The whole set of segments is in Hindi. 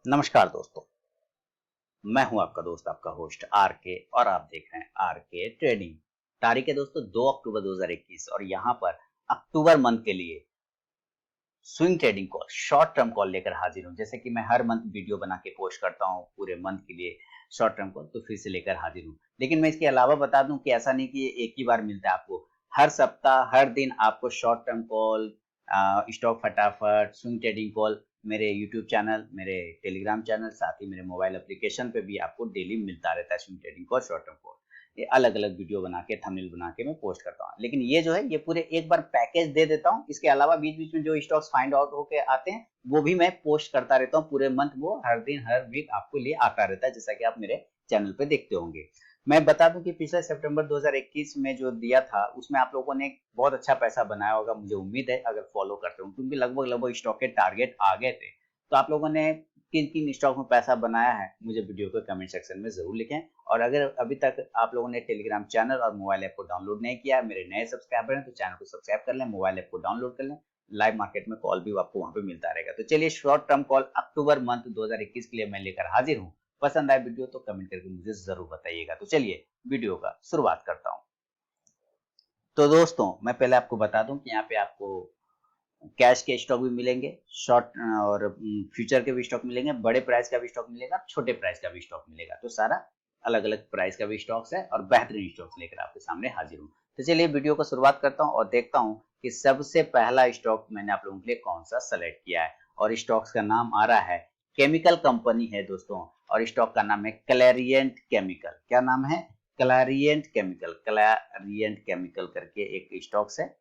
नमस्कार दोस्तों, मैं हूं आपका दोस्त आपका होस्ट आर के और आप देख रहे हैं आर के ट्रेडिंग। तारीख है दोस्तों 2 अक्टूबर 2021 और यहां पर अक्टूबर मंथ के लिए swing trading call short term call लेकर हाजिर हूं। जैसे कि मैं हर मंथ वीडियो बना के पोस्ट करता हूं पूरे मंथ के लिए शॉर्ट टर्म कॉल, तो फिर से लेकर हाजिर हूं। लेकिन मैं इसके अलावा बता दूं कि ऐसा नहीं कि ये एक ही बार मिलता है आपको। हर सप्ताह हर दिन आपको शॉर्ट टर्म कॉल, स्टॉक फटाफट, स्विंग ट्रेडिंग कॉल मेरे यूट्यूब चैनल, मेरे टेलीग्राम चैनल, साथ ही मेरे मोबाइल एप्लीकेशन पे भी आपको डेली मिलता रहता है swing trading call, short term call. ये अलग-अलग वीडियो बना के, थंबनेल बना के मैं पोस्ट करता हूँ। लेकिन ये जो है ये पूरे एक बार पैकेज दे देता हूँ। इसके अलावा बीच-बीच में जो स्टॉक्स फाइंड आउट होके आते हैं, वो भी मैं पोस्ट करता रहता हूँ पूरे मंथ। वो हर दिन, हर वीक आपके लिए आता रहता है, जैसा कि आप मेरे चैनल पे देखते होंगे। मैं बता दूं कि पिछले सितंबर 2021 में जो दिया था, उसमें आप लोगों ने बहुत अच्छा पैसा बनाया होगा, मुझे उम्मीद है, अगर फॉलो करते हो, क्योंकि लगभग-लगभग स्टॉक के टारगेट आ गए थे। तो आप लोगों ने किन-किन स्टॉक में पैसा बनाया है, मुझे वीडियो के कमेंट सेक्शन में ज़रूर लिखें। और अगर अभी तक आप लोगों ने टेलीग्राम चैनल और मोबाइल ऐप को डाउनलोड नहीं किया है, मेरे नए सब्सक्राइबर हैं, तो चैनल को सब्सक्राइब कर लें, मोबाइल ऐप को डाउनलोड कर लें। लाइव मार्केट में कॉल भी आपको वहाँ पे मिलता रहेगा। तो चलिए, शॉर्ट टर्म कॉल अक्टूबर मंथ 2021 के लिए मैं लेकर हाजिर हूँ। पसंद आए वीडियो तो कमेंट करके मुझे ज़रूर बताइएगा। तो चलिए वीडियो का शुरुआत करता हूँ। तो दोस्तों, मैं पहले आपको बता दूँ कि यहाँ पे आपको कैश के स्टॉक भी मिलेंगे, शॉर्ट और फ्यूचर के भी स्टॉक मिलेंगे, बड़े प्राइस का भी स्टॉक मिलेगा, छोटे प्राइस का भी स्टॉक मिलेगा। तो सारा अलग-अलग प्राइस का भी स्टॉक्स है और बेहतरीन स्टॉक्स लेकर आपके सामने हाजिर हूँ। तो चलिए वीडियो को शुरुआत करता हूँ और देखता हूँ कि सबसे पहला स्टॉक मैंने आप लोगों के लिए कौन-सा सेलेक्ट किया है। और स्टॉक्स का नाम आ रहा है, केमिकल कंपनी है दोस्तों, और स्टॉक का नाम है क्लैरिएंट केमिकल। क्या नाम है? क्लैरिएंट केमिकल। क्लैरिएंट केमिकल करके एक स्टॉक्स है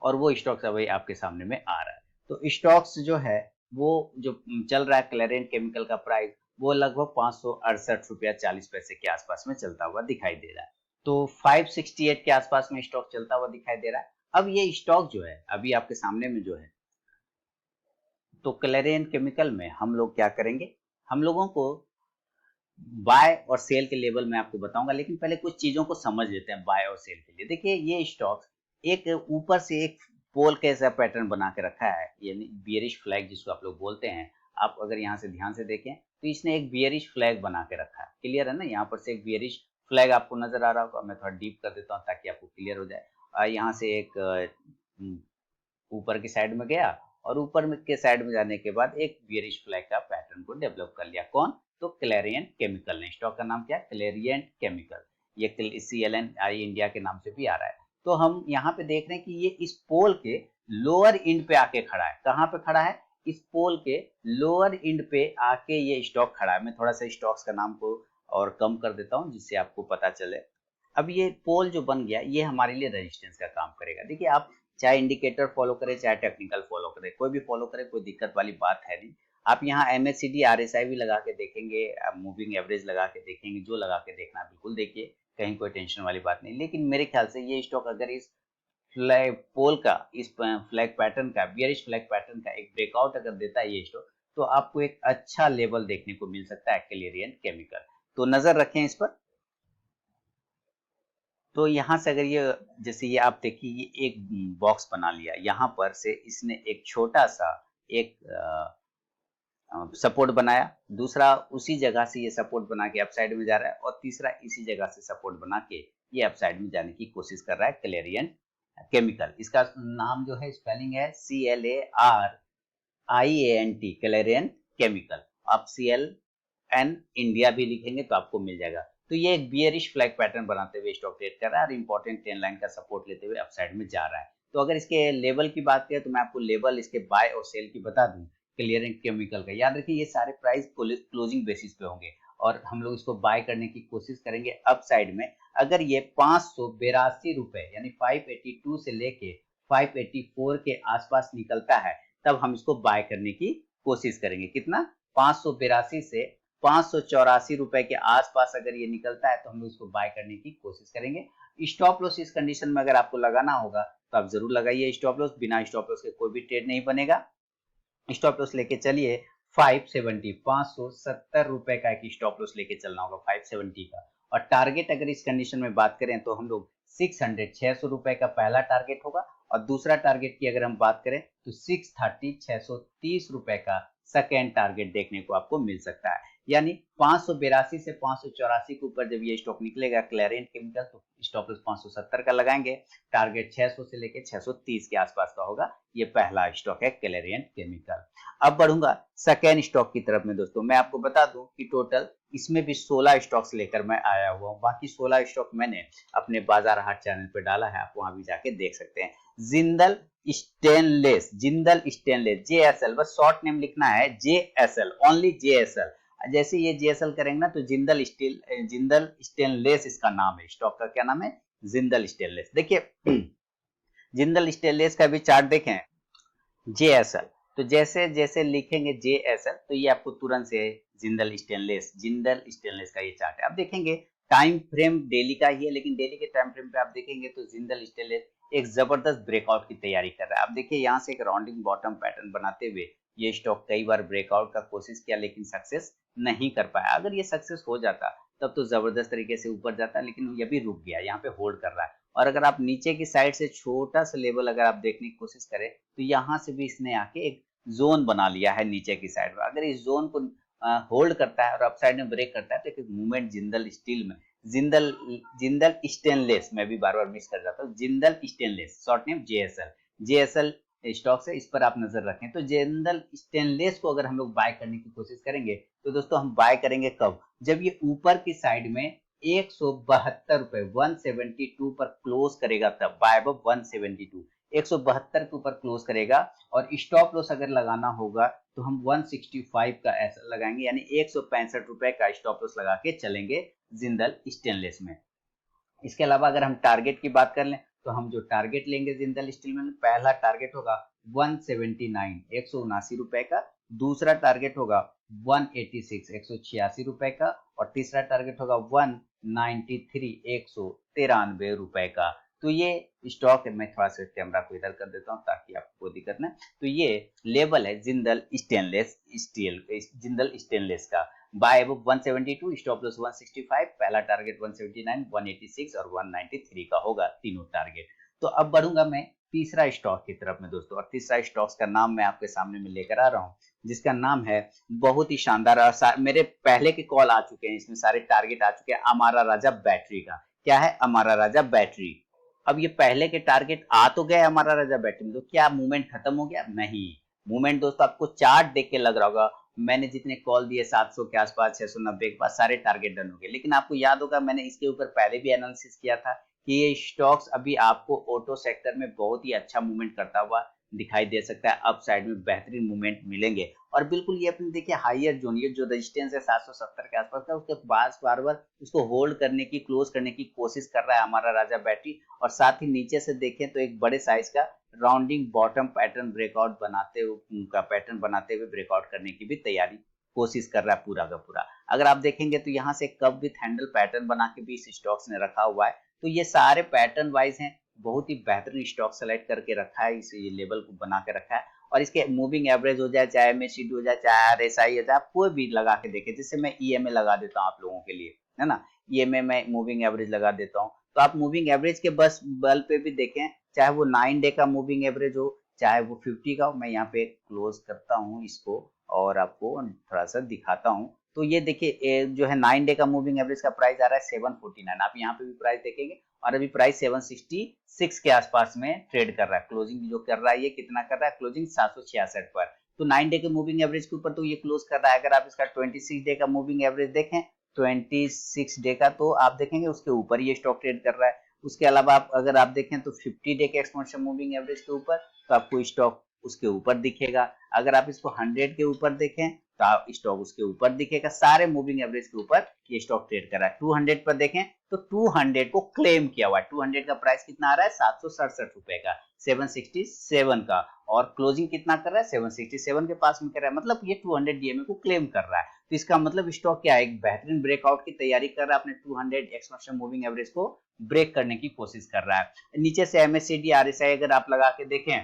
और वो स्टॉक्स अभी आपके सामने में आ रहा है। तो स्टॉक्स जो है वो जो चल रहा है, क्लेरेंट केमिकल का प्राइस वो लगभग 568 रुपया 40 पैसे के आसपास में चलता हुआ दिखाई दे रहा है। तो 568 के आसपास में स्टॉक चलता हुआ दिखाई दे रहा है। अब ये स्टॉक जो है अभी आपके सामने में जो है, तो क्लेरेंट केमिकल में हम लोग क्या करेंगे, हम लोगों को बाय और सेल के लेवल मैं आपको बताऊंगा, लेकिन पहले कुछ चीजों को समझ लेते हैं बाय और सेल के लिए। देखिए, ये स्टॉक्स एक ऊपर से एक पोल के ऐसा पैटर्न बना के रखा है, यानी बियरिश फ्लैग जिसको आप लोग बोलते हैं। आप अगर यहाँ से ध्यान से देखें तो इसने एक बियरिश फ्लैग बना के रखा है। क्लियर है ना? यहाँ पर से एक बियरिश फ्लैग आपको नजर आ रहा होगा। मैं थोड़ा डीप कर देता हूँ ताकि आपको क्लियर हो जाए। यहाँ से एक ऊपर की साइड में गया और ऊपर में के साइड में जाने के बाद एक बियरिश फ्लैग का पैटर्न को डेवलप कर लिया। कौन? तो क्लेरिएंट केमिकल ने। स्टॉक का नाम क्या है? क्लेरिएंट केमिकल। ये CLNI इंडिया के नाम से भी आ रहा है। तो हम यहाँ पे देख रहे हैं कि ये इस पोल के लोअर इंड पे आके खड़ा है। कहाँ पे खड़ा है? इस पोल के लोअर इंड पे आके ये स्टॉक खड़ा है। मैं थोड़ा सा स्टॉक्स का नाम को और कम कर देता हूँ जिससे आपको पता चले। अब ये पोल जो बन गया, ये हमारे लिए रेजिस्टेंस का काम करेगा। देखिए, आप चाहे इंडिकेटर फॉलो करें, चाहे टेक्निकल फॉलो करें, कोई भी फॉलो करें, कोई दिक्कत वाली बात है नहीं। आप यहाँ MACD RSI भी लगा के देखेंगे, मूविंग एवरेज लगा के देखेंगे, जो लगा के देखना है बिल्कुल देखिए, कहीं कोई टेंशन वाली बात नहीं। लेकिन मेरे ख्याल से ये स्टॉक अगर इस फ्लैग पोल का, इस फ्लैग पैटर्न का, बियरिश फ्लैग पैटर्न का एक ब्रेकआउट अगर देता है ये स्टॉक, तो आपको एक अच्छा लेवल देखने को मिल सकता है क्लेरिएंट केमिकल। तो नजर रखें इस पर। तो यहाँ से अगर ये, जैसे ये आप देखिए, ये एक बॉक्स बना लिया, यहाँ पर से इसने एक छोटा सा एक सपोर्ट बनाया, दूसरा उसी जगह से ये सपोर्ट बना के अपसाइड में जा रहा है और तीसरा इसी जगह से सपोर्ट बना के ये अपसाइड में जाने की कोशिश कर रहा है क्लेरियन केमिकल। इसका नाम जो है, स्पेलिंग है CLARIANT, क्लेरियन केमिकल। आप CLN इंडिया भी लिखेंगे तो आपको मिल जाएगा। तो ये एक बियरिश फ्लैग पैटर्न बनाते हुए स्टॉक ट्रेड कर रहा है और इंपॉर्टेंट ट्रेंड लाइन का सपोर्ट लेते हुए अपसाइड में जा रहा है। तो अगर इसके लेवल की बात करें तो मैं आपको लेवल इसके बाय और सेल की बता दूं। क्लियरिंग केमिकल का याद रखिए, ये सारे प्राइस क्लोजिंग बेसिस पे होंगे और हम लोग इसको बाय करने की कोशिश करेंगे अप साइड में। अगर ये 582 रुपए यानी 582 से लेके 584 के आसपास निकलता है, तब हम इसको बाय करने की कोशिश करेंगे। कितना? 582 से 584 रुपए के आसपास अगर ये निकलता है तो हम लोग इसको बाय करने की कोशिश करेंगे। स्टॉप लॉस इस कंडीशन में अगर आपको लगाना होगा तो आप जरूर लगाइए स्टॉप लॉस। बिना स्टॉप लॉस के कोई भी ट्रेड नहीं बनेगा। स्टॉप लॉस लेके चलिए 570, 570 रुपए का एक स्टॉप लॉस लेके चलना होगा, 570 का। और टारगेट अगर इस कंडीशन में बात करें तो हम लोग 600 रुपए का पहला टारगेट होगा और दूसरा टारगेट की अगर हम बात करें तो 630 रुपए का सेकेंड टारगेट देखने को आपको मिल सकता है। यानी 582 से 584 के ऊपर जब ये स्टॉक निकलेगा क्लेरियंट केमिकल, तो स्टॉप लॉस 570 का लगाएंगे। टारगेट 600 से लेके 630 के आसपास का होगा। ये पहला स्टॉक है क्लेरियंट केमिकल। अब बढ़ूंगा सेकेंड स्टॉक की तरफ में दोस्तों। मैं आपको बता दूं कि टोटल इसमें भी 16 स्टॉक्स लेकर मैं आया हुआ हूँ। बाकी 16 स्टॉक मैंने अपने बाजार हाट चैनल पे डाला है, आप वहां भी जाके देख सकते हैं। Jindal stainless, Jindal stainless, JSL, बस शॉर्ट नेम लिखना है जेएसएल, ओनली जेएसएल। जैसे ये जेएसएल करेंगे ना तो जिंदल स्टील, जिंदल स्टेनलेस इसका नाम है। स्टॉक का क्या नाम है? जिंदल स्टेनलेस। देखिए जिंदल स्टेनलेस का भी चार्ट देखें, जेएसएल, तो जैसे जैसे लिखेंगे जेएसएल तो ये आपको तुरंत से जिंदल स्टेनलेस, जिंदल स्टेनलेस का ये चार्ट है। आप देखेंगे टाइम फ्रेम डेली का ही है, लेकिन डेली के टाइम फ्रेम पे आप देखेंगे तो जिंदल स्टेनलेस एक जबरदस्त ब्रेकआउट की तैयारी कर रहा है। आप देखिए यहाँ से एक राउंडिंग बॉटम पैटर्न बनाते हुए ये स्टॉक कई बार ब्रेकआउट का कोशिश किया, लेकिन सक्सेस नहीं कर पाया। अगर ये सक्सेस हो जाता तब तो जबरदस्त तरीके से ऊपर जाता, लेकिन ये भी रुक गया, यहाँ पे होल्ड कर रहा है। और अगर आप नीचे की साइड से छोटा सा लेवल अगर आप देखने की कोशिश करें तो यहाँ से भी इसने आके एक जोन बना लिया है नीचे की साइड में। अगर इस जोन को होल्ड करता है और अप साइड में ब्रेक करता है तो एक मूवमेंट जिंदल स्टील में, जिंदल जिंदल स्टेनलेस, मैं भी बार बार मिस कर जाता हूँ, Jindal stainless, short name JSL, JSL stocks है, इस पर आप नजर रखें। तो जिंदल स्टेनलेस को अगर हम लोग बाय करने की कोशिश करेंगे तो दोस्तों हम बाय करेंगे कब? जब ये ऊपर की साइड में 172 रुपए 172 पर क्लोज करेगा, तब बाय अबव 172, 172 के ऊपर क्लोज करेगा। और स्टॉप लॉस अगर लगाना होगा तो हम 165 का ऐसा लगाएंगे, यानी 165 रुपए का स्टॉप लॉस लगा के चलेंगे जिंदल स्टेनलेस में। इसके अलावा अगर हम टारगेट की बात कर लें तो हम जो टारगेट लेंगे जिंदल स्टील में, पहला टारगेट होगा 179, 179 रुपए का। दूसरा टारगेट होगा 186, 186 रुपए का। और तीसरा टारगेट होगा 193, 193 रुपए का। तो ये स्टॉक है। मैं थोड़ा सा कैमरा को इधर कर देता हूँ ताकि आपको दिक्कत ना। तो ये लेवल है Jindal stainless steel, Jindal stainless का। बाय अबव 172, स्टॉप लॉस 165, पहला टारगेट 179, 186 और 193 का होगा तीनों टारगेट। तो अब बढ़ूंगा मैं तीसरा स्टॉक की तरफ में दोस्तों। और तीसरा स्टॉक का नाम मैं आपके सामने में लेकर आ रहा हूँ, जिसका नाम है बहुत ही शानदार, और मेरे पहले के कॉल आ चुके हैं, इसमें सारे टारगेट आ चुके हैं, अमारा राजा बैटरी का। क्या है? अमारा राजा बैटरी। अब ये पहले के टारगेट आ तो गए हमारा राजा बैटरी में, तो क्या मूवमेंट खत्म हो गया? नहीं। मूवमेंट दोस्तों आपको चार्ट देख के लग रहा होगा, मैंने जितने कॉल दिए 700 के आसपास, 690 के पास सारे टारगेट डन हो गए। लेकिन आपको याद होगा मैंने इसके ऊपर पहले भी एनालिसिस किया था कि ये स्टॉक्स अभी आपको ऑटो सेक्टर में बहुत ही अच्छा मूवमेंट करता हुआ दिखाई दे सकता है। अप साइड में बेहतरीन मूवमेंट मिलेंगे। और बिल्कुल ये अपने देखिए हाइयर जोन, ये जो रेजिस्टेंस है 770 के आसपास का, उसके पास बार बार उसको होल्ड करने की, क्लोज करने की कोशिश कर रहा है हमारा राजा बैटरी। और साथ ही नीचे से देखें तो एक बड़े साइज का राउंडिंग बॉटम पैटर्न ब्रेकआउट बनाते हुए, का पैटर्न बनाते हुए ब्रेकआउट करने की भी तैयारी कोशिश कर रहा है पूरा का पूरा। अगर आप देखेंगे तो यहाँ से कप विथ हैंडल पैटर्न बना के भी इस स्टॉक्स ने रखा हुआ है। तो ये सारे पैटर्न वाइज हैं, बहुत ही बेहतरीन स्टॉक सेलेक्ट करके रखा है, इस ये लेवल को बना के रखा है। और इसके मूविंग एवरेज हो जाए, चाहे एमएसीडी हो जाए, चाहे आरएसआई हो जाए, आप कोई भी लगा के देखें। जैसे मैं ईएमए लगा देता हूँ आप लोगों के लिए, है ना, ईएमए में मूविंग एवरेज लगा देता हूँ। तो आप मूविंग एवरेज के बस बल पे भी देखें, चाहे वो 9 डे का मूविंग एवरेज हो, चाहे वो 50 का हो। मैं यहाँ पे क्लोज करता हूँ इसको और आपको थोड़ा सा दिखाता हूँ। तो ये देखिए जो है 9 डे का मूविंग एवरेज का प्राइस आ रहा है 749। आप यहाँ पे भी प्राइस देखेंगे और अभी प्राइस 766 के आसपास में ट्रेड कर रहा है। क्लोजिंग जो कर रहा है ये कितना कर रहा है? क्लोजिंग 766 पर। तो 9 डे के मूविंग एवरेज के ऊपर तो ये क्लोज कर रहा है। अगर आप इसका 26 डे का मूविंग एवरेज देखें, 26 डे का, तो आप देखेंगे उसके ऊपर ये स्टॉक ट्रेड कर रहा है। उसके अलावा आप अगर आप देखें तो 50 डे के एक्सपोनेंशियल मूविंग एवरेज के ऊपर तो आपको स्टॉक उसके ऊपर दिखेगा। अगर आप इसको 100 के ऊपर देखें तो आप स्टॉक उसके ऊपर दिखेगा। सारे मूविंग एवरेज के ऊपर ये स्टॉक ट्रेड कर रहा है। 200 पर देखें तो 200 को क्लेम किया हुआ है। 200 का प्राइस कितना आ रहा है? 767 रुपए का, 767 का। और क्लोजिंग कितना कर रहा है? 767 के पास में कर रहा है। मतलब ये 200 डीएमए को क्लेम कर रहा है। तो इसका मतलब स्टॉक क्या है? एक बेहतरीन ब्रेकआउट की तैयारी कर रहा है, अपने 200 एक्सपोनेंशियल मूविंग एवरेज को ब्रेक करने की कोशिश कर रहा है। नीचे से एमएससीडी आरएसआई अगर आप लगा के देखें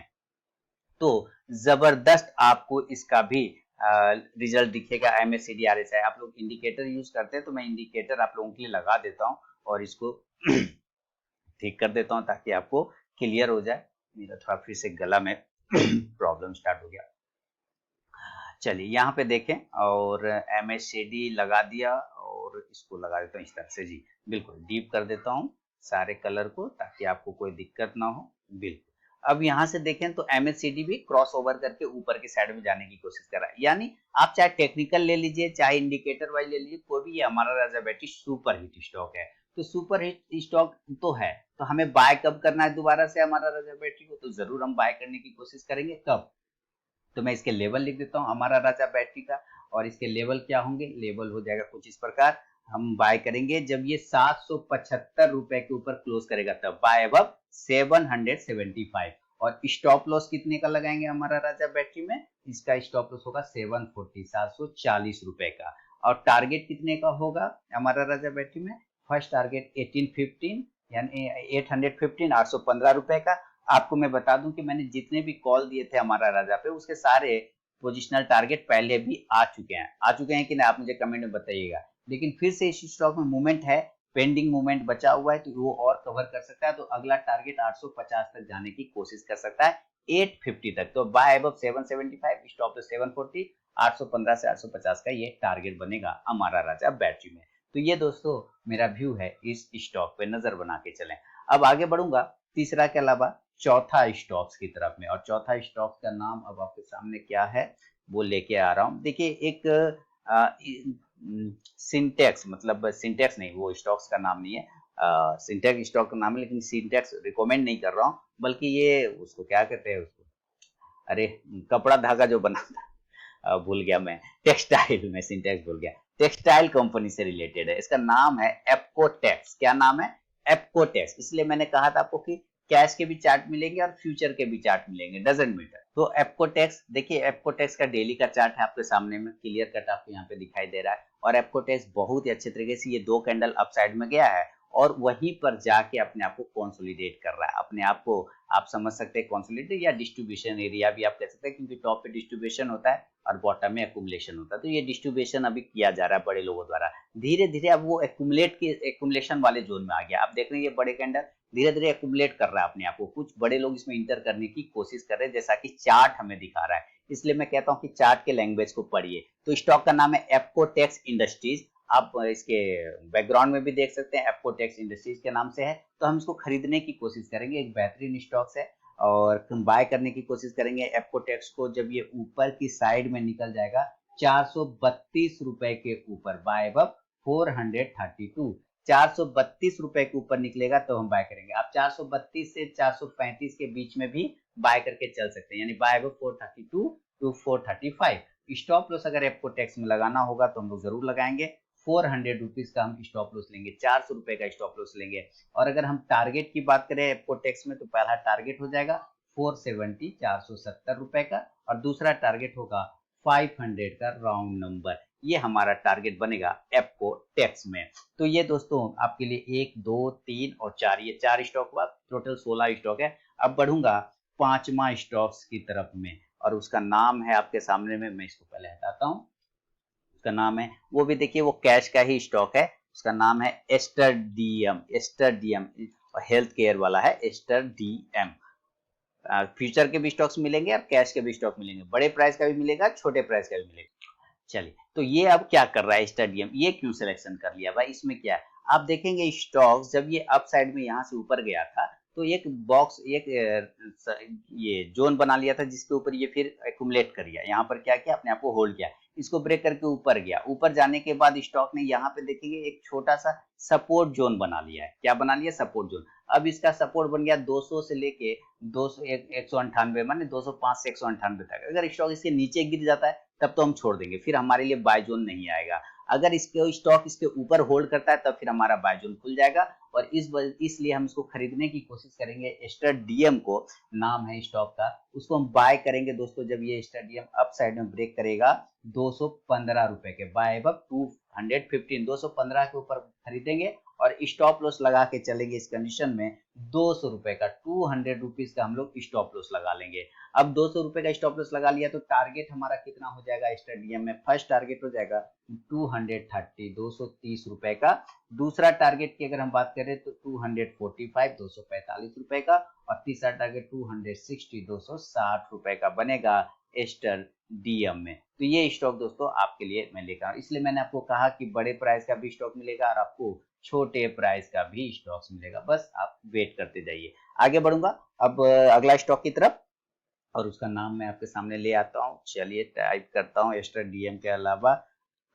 तो जबरदस्त आपको इसका भी रिजल्ट दिखेगा। एमएससीडी आरएसआई आप लोग इंडिकेटर यूज करते हैं तो मैं इंडिकेटर आप लोगों के लिए लगा देता हूं और इसको ठीक कर देता हूं ताकि आपको क्लियर हो जाए। मेरा थोड़ा फिर से गला में प्रॉब्लम स्टार्ट हो गया। चलिए यहाँ पे देखें और MHCD लगा दिया और इसको लगा देता हूँ इस तरह से जी, बिल्कुल डीप कर देता हूँ सारे कलर को ताकि आपको कोई दिक्कत ना हो। बिल्कुल अब यहाँ से देखें तो MHCD भी क्रॉस ओवर करके ऊपर की साइड में जाने की कोशिश कर रहा है, यानी आप चाहे टेक्निकल ले लीजिए चाहे इंडिकेटर वाइज ले लीजिए, कोई भी ये हमारा राजा बैटरी सुपर हिट स्टॉक है। तो सुपर हिट स्टॉक तो है, तो हमें बाय कब करना है दोबारा से हमारा राजा बैटरी को, तो जरूर हम बाय करने की कोशिश करेंगे। कब? तो मैं इसके लेवल लिख देता हूँ हमारा राजा बैटरी का, और इसके लेवल क्या होंगे, लेवल हो जाएगा कुछ इस प्रकार। हम बाय करेंगे जब ये 775 रुपए के ऊपर क्लोज करेगा तब बाय अबव 775, और स्टॉप लॉस कितने का लगाएंगे हमारा राजा बैटरी में, इसका स्टॉप लॉस होगा 740 740 रुपए का। और टारगेट कितने का होगा हमारा राजा बैटरी में, फर्स्ट टारगेट 1815 यानी 815 815 रुपए का। आपको मैं बता दूं कि मैंने जितने भी कॉल दिए थे हमारा राजा पे उसके सारे पोजिशनल टारगेट पहले भी आ चुके हैं कि नहीं, आप मुझे कमेंट में बताइएगा। लेकिन फिर से इस स्टॉक में मूवमेंट है, पेंडिंग मूवमेंट बचा हुआ है, तो वो और कवर कर सकता है। तो अगला टारगेट 850 तक जाने की कोशिश कर सकता है, 850 तक। तो बाय अबव 775, स्टॉप पे 740, 815 से 850 का ये टारगेट बनेगा हमारा राजा बैटरी में। तो ये दोस्तों मेरा व्यू है इस स्टॉक पे, नजर बना के चलें। अब आगे बढ़ूंगा तीसरा के अलावा चौथा स्टॉक्स की तरफ में, और चौथा स्टॉक्स का नाम अब आपके सामने क्या है वो लेके आ रहा हूँ। देखिए एक सिंटेक्स, मतलब सिंटेक्स नहीं, वो स्टॉक्स का नाम नहीं है, सिंटेक्स स्टॉक का नाम है, लेकिन सिंटेक्स रिकमेंड नहीं कर रहा हूँ, बल्कि ये उसको क्या कहते हैं उसको, अरे कपड़ा धागा जो बनाता, भूल गया मैं, टेक्सटाइल में सिंटेक्स भूल गया, टेक्सटाइल कंपनी से रिलेटेड है। इसका नाम है एप्कोटेक्स। क्या नाम है? एप्कोटेक्स। इसलिए मैंने कहा था आपको कि कैश के भी चार्ट मिलेंगे और फ्यूचर के भी चार्ट मिलेंगे, डजेंट मैटर। तो एप्कोटेक्स देखिए, एप्कोटेक्स का डेली का चार्ट है आपके सामने में, क्लियर कट आपको यहाँ पे दिखाई दे रहा है। और एप्कोटेक्स बहुत ही अच्छे तरीके से ये 2 कैंडल अपसाइड में गया है और वहीं पर जाके अपने आप को कंसोलिडेट कर रहा है, अपने आप को आप समझ सकते हैं कंसोलिडेट या डिस्ट्रीब्यूशन एरिया भी आप कह सकते हैं, क्योंकि टॉप पे डिस्ट्रीब्यूशन होता है और बॉटम में एक्यूमुलेशन होता है। तो ये डिस्ट्रीब्यूशन अभी किया जा रहा है बड़े लोगों द्वारा, धीरे धीरे अब वो एक्यूमुलेशन वाले जोन में आ गया। आप देख रहे हैं ये बड़े कैंडल धीरे धीरे एक्यूमुलेट कर रहा है अपने आप को, कुछ बड़े लोग इसमें इंटर करने की कोशिश कर रहे हैं, जैसा कि चार्ट हमें दिखा रहा है। इसलिए मैं कहता हूं कि चार्ट के लैंग्वेज को पढ़िए। तो स्टॉक का नाम है एप्कोटेक्स इंडस्ट्रीज, आप इसके बैकग्राउंड में भी देख सकते हैं एप्कोटेक्स इंडस्ट्रीज के नाम से है। तो हम इसको खरीदने की कोशिश करेंगे, एक बेहतरीन स्टॉक है, और बाय करने की कोशिश करेंगे एप्कोटेक्स को। जब ये ऊपर की साइड में निकल जाएगा 432 रुपए के ऊपर, बाय अबव 432, 432 रुपए के ऊपर निकलेगा तो हम बाय करेंगे। आप 432 से 435 के बीच में भी बाय करके चल सकते हैं, यानी buy above 432 to 435। Stop loss अगर एप्कोटेक्स में लगाना होगा तो हम लोग जरूर लगाएंगे, 400 रुपीज का हम स्टॉप लॉस लेंगे, 400 रुपए का स्टॉप लॉस लेंगे। और अगर हम टारगेट की बात करें एप्कोटेक्स में, तो पहला टारगेट हो जाएगा 470 470 रुपए का, और दूसरा टारगेट होगा 500 का राउंड नंबर। ये हमारा टारगेट बनेगा एप्कोटेक्स में। तो ये दोस्तों आपके लिए 1 2 3 और 4, ये 4 स्टॉक हुआ, टोटल 16 स्टॉक है। अब बढ़ूंगा पांचवा स्टॉक्स की तरफ में, और उसका नाम है आपके सामने में, मैं इसको पहले हटाता हूं। उसका नाम है, वो भी देखिए वो कैश का ही स्टॉक है, उसका नाम है Aster DM. Aster DM health care वाला है, एस्टर डीएम। फ्यूचर के भी स्टॉक्स मिलेंगे और कैश के भी स्टॉक मिलेंगे, बड़े प्राइस का भी मिलेगा, छोटे प्राइस का भी मिलेगा। चलिए, तो ये अब क्या कर रहा है स्टेडियम, ये क्यों सिलेक्शन कर लिया भाई, इसमें क्या है? आप देखेंगे स्टॉक्स जब ये अप साइड में यहाँ से ऊपर गया था, तो एक बॉक्स, एक ये जोन बना लिया था जिसके ऊपर ये फिर एक्यूमुलेट कर गया, यहाँ पर क्या किया, अपने आप को होल्ड किया, इसको ब्रेक करके ऊपर गया। ऊपर जाने के बाद स्टॉक ने यहाँ पे देखेंगे एक छोटा सा सपोर्ट जोन बना लिया है। क्या बना लिया? Support zone. अब इसका सपोर्ट बन गया 200 से लेके 200 198, माने 205 से 198 तक। अगर स्टॉक इसके नीचे गिर जाता है तब तो हम छोड़ देंगे, फिर हमारे लिए बाय जोन नहीं आएगा। अगर इसके स्टॉक इसके ऊपर होल्ड करता है तब फिर हमारा बाय जोन खुल जाएगा, और इसलिए हम इसको खरीदने की कोशिश करेंगे। एस्टर डीएम को नाम है स्टॉक का, उसको हम बाय करेंगे दोस्तों जब ये एस्टर डीएम अप साइड में ब्रेक करेगा 215 रुपए के, बाय अबव 215 215 के ऊपर खरीदेंगे और स्टॉप लॉस लगा के चलेंगे इस कंडीशन में 200 रुपए का 200 रुपीज का हम लोग स्टॉप लॉस लगा लेंगे। अब 200 रुपए का स्टॉप लॉस लगा लिया तो टारगेट हमारा कितना हो जाएगा स्टेडियम में, फर्स्ट टारगेट हो जाएगा 230 230 रुपए का। दूसरा टारगेट की अगर हम बात करें तो 245 245 रुपए का और तीसरा टारगेट 260 260 रुपए का बनेगा एस्टर डीएम में। तो ये स्टॉक दोस्तों आपके लिए मैं लेकर, इसलिए मैंने आपको कहा कि बड़े प्राइस का भी स्टॉक मिलेगा और आपको छोटे प्राइस का भी स्टॉक्स मिलेगा, बस आप वेट करते जाइए। आगे बढ़ूंगा अब अगला स्टॉक की तरफ और उसका नाम मैं आपके सामने ले आता हूँ। चलिए टाइप करता हूँ एस्टर डीएम के अलावा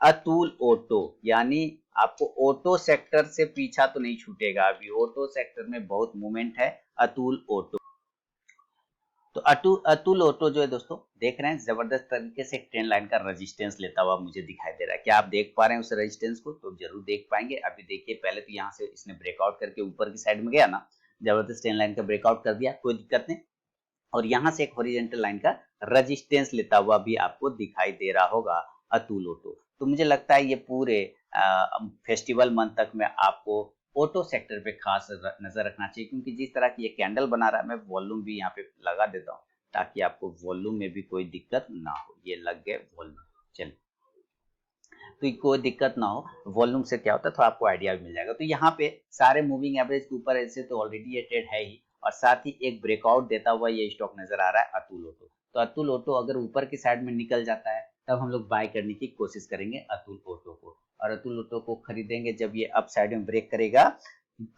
अतुल ऑटो, यानी आपको ऑटो सेक्टर से पीछा तो नहीं छूटेगा, अभी ऑटो सेक्टर में बहुत मूवमेंट है। अतुल ऑटो, तो अतुल ऑटो जो है दोस्तों देख रहे हैं जबरदस्त तरीके से एक ट्रेंड लाइन का रेजिस्टेंस लेता हुआ मुझे दिखाई दे रहा है। क्या आप देख पा रहे हैं उस रेजिस्टेंस को? तो जरूर देख पाएंगे। अभी देखिए पहले तो यहाँ से इसने ब्रेकआउट करके ऊपर की साइड में गया ना, जबरदस्त ट्रेंड लाइन का ब्रेकआउट कर दिया, कोई दिक्कत नहीं। और यहाँ से एक हॉरिजॉन्टल लाइन का रेजिस्टेंस लेता हुआ भी आपको दिखाई दे रहा होगा अतुल ऑटो। तो मुझे लगता है ये पूरे फेस्टिवल मंथ तक में आपको ऑटो सेक्टर पे खास नजर रखना चाहिए, क्योंकि जिस तरह की ये कैंडल बना रहा है, मैं वॉल्यूम भी यहाँ पे लगा देता हूँ ताकि आपको वॉल्यूम में भी कोई दिक्कत ना हो। ये लग गए वॉल्यूम, चलिए, तो कोई दिक्कत ना हो, वॉल्यूम से क्या होता है थोड़ा आपको आइडिया भी मिल जाएगा। तो यहाँ पे सारे मूविंग एवरेज के ऊपर ऐसे तो ऑलरेडी ये ट्रेड है ही, और साथ ही एक ब्रेकआउट देता हुआ ये स्टॉक नजर आ रहा है अतुल ऑटो। तो अतुल ऑटो अगर ऊपर की साइड में निकल जाता है तब हम लोग बाय करने की कोशिश करेंगे अतुल ऑटो को, और अतुल ऑटो को खरीदेंगे जब ये अप साइड में ब्रेक करेगा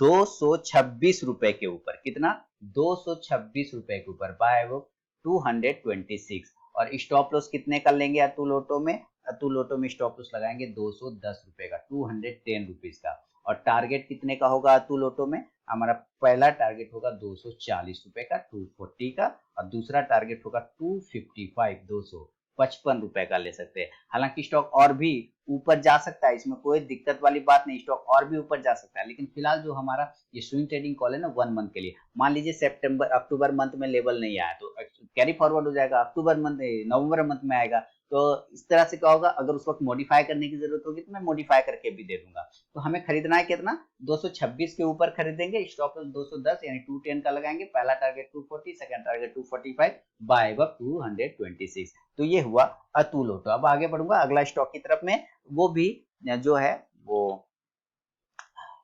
226 रुपए के ऊपर। कितना? 226 रुपए के ऊपर, बाय वो 226। और स्टॉप लॉस कितने कर लेंगे अतुल ऑटो में? अतुल ऑटो में स्टॉप लॉस लगाएंगे 210 रुपए का, 210 रुपीज का। और टारगेट कितने का होगा अतुल ऑटो में? हमारा पहला टारगेट होगा 240 रुपए का 240 का, और दूसरा टारगेट होगा 255 255 रुपए का ले सकते हैं। हालांकि स्टॉक और भी ऊपर जा सकता है, इसमें कोई दिक्कत वाली बात नहीं, स्टॉक और भी ऊपर जा सकता है, लेकिन फिलहाल जो हमारा ये स्विंग ट्रेडिंग कॉल है ना 1 मंथ के लिए, मान लीजिए सितंबर अक्टूबर मंथ में लेवल नहीं आया तो कैरी फॉरवर्ड हो जाएगा, अक्टूबर मंथ नवंबर मंथ में आएगा। तो इस तरह से क्या होगा, अगर उस वक्त मॉडिफाई करने की जरूरत होगी तो मैं मॉडिफाई करके भी दे दूंगा। तो हमें खरीदना है कितना? 226 के ऊपर खरीदेंगे, स्टॉप लॉस 210 यानी 210 का लगाएंगे, पहला टारगेट 240, सेकंड टारगेट 245, बाय अब 226। तो ये हुआ अतुल ऑटो। अब आगे बढ़ूंगा अगला स्टॉक की तरफ में, वो भी जो है वो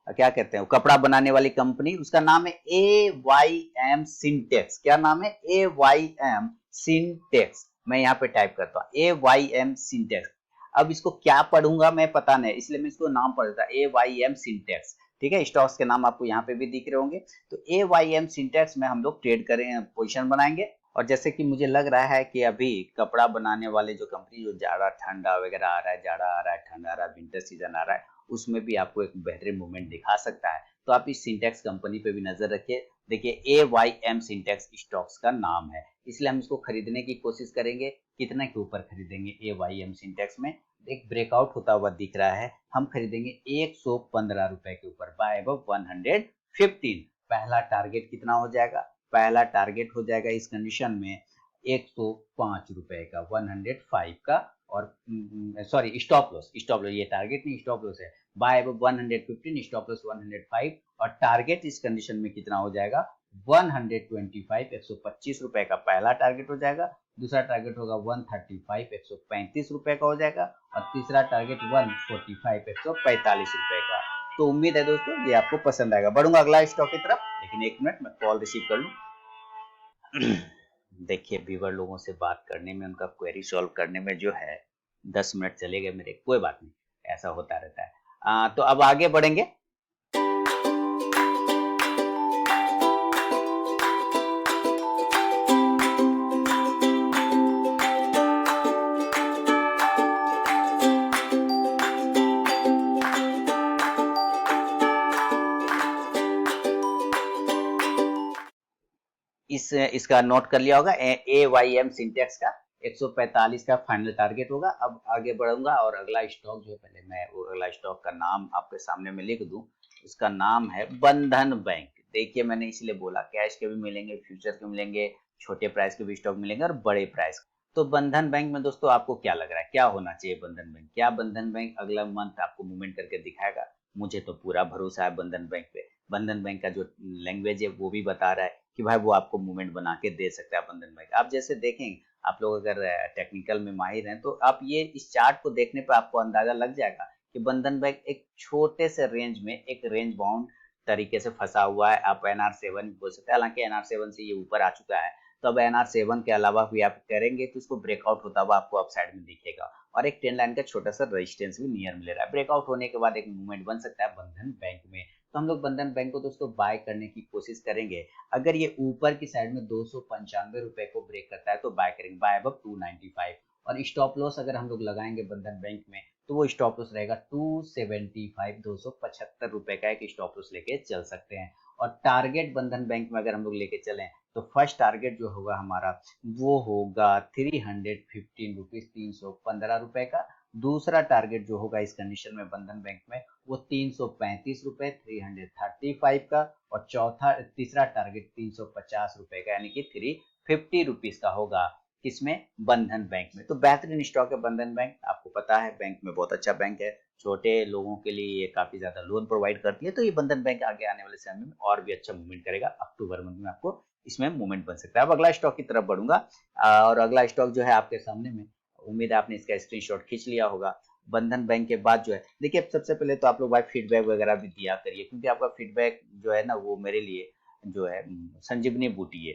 क्या कहते हैं, कपड़ा बनाने वाली कंपनी, उसका नाम है AYM सिंटेक्स। क्या नाम है? AYM Syntex. मैं यहाँ पे टाइप करता हूँ AYM सिंटेक्स। अब इसको क्या पढ़ूंगा मैं पता नहीं, इसलिए मैं इसको नाम पढ़ देता AYM सिंटेक्स। ठीक है, स्टॉक्स के नाम आपको यहाँ पे भी दिख रहे होंगे। तो AYM सिंटेक्स में हम लोग ट्रेड करें, पोजिशन बनाएंगे। और जैसे कि मुझे लग रहा है कि अभी कपड़ा बनाने वाले जो कंपनी, जो जाड़ा ठंडा वगैरह आ रहा है, जाड़ा आ रहा है, ठंडा आ रहा है, विंटर सीजन आ रहा है, उसमें भी आपको एक बेहतरीन मूवमेंट दिखा सकता है। तो आप इस सिंटेक्स कंपनी पे भी नजर रखिए। देखिए AYM सिंटेक्स स्टॉक्स का नाम है, इसलिए हम इसको खरीदने की कोशिश करेंगे। कितना के ऊपर खरीदेंगे AYM सिंटेक्स में? एक ब्रेकआउट होता हुआ दिख रहा है, हम खरीदेंगे 115 रुपए के ऊपर, बाय अब 115। पहला टारगेट कितना हो जाएगा? पहला टारगेट हो जाएगा इस कंडीशन में 105 रुपए का, 105 का। और सॉरी, स्टॉप लॉस, ये टारगेट नहीं, स्टॉप लॉस है। बाय अब 115, स्टॉप लॉस 105, और टारगेट इस कंडीशन में कितना हो जाएगा? 125 125 रुपए का पहला टारगेट हो जाएगा। दूसरा टारगेट होगा 135 135 रुपए का हो जाएगा, और तीसरा टारगेट 145 145 रुपए का। तो उम्मीद है दोस्तों ये आपको पसंद आएगा। बढ़ूंगा अगला स्टॉक की तरफ, लेकिन एक मिनट मैं कॉल रिसीव कर लूं। देखिए व्यूअर लोगों से बात करने में, उनका क्वेरी सॉल्व करने में जो है 10 मिनट चले गए मेरे, कोई बात नहीं, ऐसा होता रहता है। तो अब आगे बढ़ेंगे। इसका नोट कर लिया होगा, AYM सिंटेक्स का 145 का फाइनल टारगेट होगा। अब आगे बढ़ूंगा और अगला स्टॉक जो है, पहले मैं वो अगला स्टॉक का नाम आपके सामने में लिख दूं। उसका नाम है बंधन बैंक। देखिए मैंने इसलिए बोला, कैश के भी मिलेंगे, फ्यूचर के मिलेंगे, छोटे प्राइस के भी स्टॉक मिलेंगे और बड़े प्राइस। तो बंधन बैंक में दोस्तों आपको क्या लग रहा है, क्या होना चाहिए बंधन बैंक? क्या बंधन बैंक अगला मंथ आपको मूवमेंट करके दिखाएगा? मुझे तो पूरा भरोसा है बंधन बैंक पे। बंधन बैंक का जो लैंग्वेज है वो भी बता रहा है कि भाई वो आपको मूवमेंट बना के दे सकता है बंधन बैंक। आप जैसे देखें, आप लोग अगर टेक्निकल में माहिर हैं तो आप ये इस चार्ट को देखने पर आपको अंदाजा लग जाएगा कि बंधन बैंक एक छोटे से रेंज में, एक रेंज बाउंड तरीके से फंसा हुआ है। आप NR7 बोल सकते हैं, हालांकि NR7 से ये ऊपर आ चुका है। तो अब NR7 के अलावा भी आप करेंगे तो इसको ब्रेकआउट होता हुआ आपको अपसाइड में दिखेगा, और एक ट्रेंड लाइन का छोटा सा रेजिस्टेंस भी नियर मिल रहा है। ब्रेकआउट होने के बाद एक मूवमेंट बन सकता है बंधन बैंक में। तो हम लोग बंधन बैंक को दोस्तों बाय करने की कोशिश करेंगे। अगर ये ऊपर की साइड में 295 रुपए को ब्रेक करता है तो बाय करेंगे, बाय अब 295। और स्टॉप लॉस अगर हम लोग लगाएंगे बंधन बैंक में तो वो स्टॉप लॉस रहेगा 275, 275 रुपए का एक स्टॉप लॉस लेके चल सकते हैं। और टारगेट बंधन बैंक में अगर हम लोग लेके चलें तो फर्स्ट टारगेट जो होगा हमारा वो होगा 315 रुपीज, 315 रुपए का। दूसरा टारगेट जो होगा इस कंडीशन में बंधन बैंक में वो 335 रुपए, 335 का। और तीसरा टारगेट 350 रुपए का, यानी कि 350 रुपीज का होगा। किसमें? बंधन बैंक में। तो बेहतरीन स्टॉक है बंधन बैंक, आपको पता है बैंक में बहुत अच्छा बैंक है। छोटे लोगों के लिए ये काफी ज्यादा लोन प्रोवाइड करती है, तो ये बंधन बैंक आगे आने वाले समय में और भी अच्छा मूवमेंट करेगा। अक्टूबर मंथ में आपको इसमें मूवमेंट बन सकता है। अब अगला स्टॉक की तरफ बढ़ूंगा, और अगला स्टॉक जो है आपके सामने में, उम्मीद है आपने इसका स्क्रीनशॉट खींच लिया होगा। बंधन बैंक के बाद जो है, देखिए सबसे पहले तो आप लोग भाई फीडबैक वगैरह भी दिया करिए, क्योंकि आपका फीडबैक जो है ना वो मेरे लिए जो है संजीवनी बूटी है।